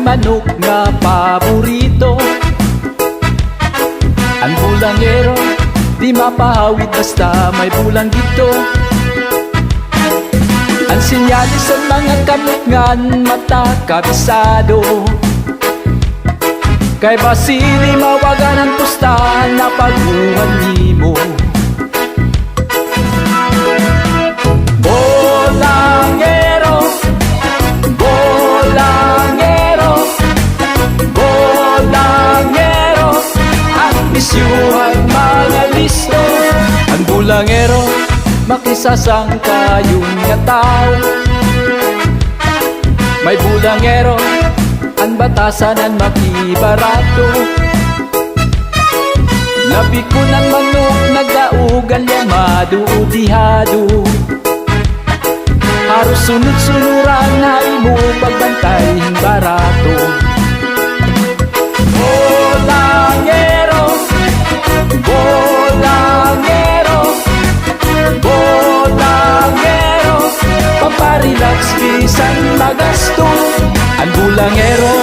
manok nga paborito. Ang bulangero di mapahawid basta may bulang dito. Ang sinyalis sa mga kamutngan mata kabisado. Kay basili mawagan ang pustahan na pagbuhan nimo. Bolangero, bolangero, bolangero, ang misyuhan mga listo. Ang bulangero makisasang kayong nga tao. May bulangero ang batasan ang makibarato. Labi ko ng manok nagdaugan yamado o dihado. Haros sunod-sunuran na imo pagbantay barato. Bolangero, bolangero, bolangero, paparelax bisan magasto. Ang bulangero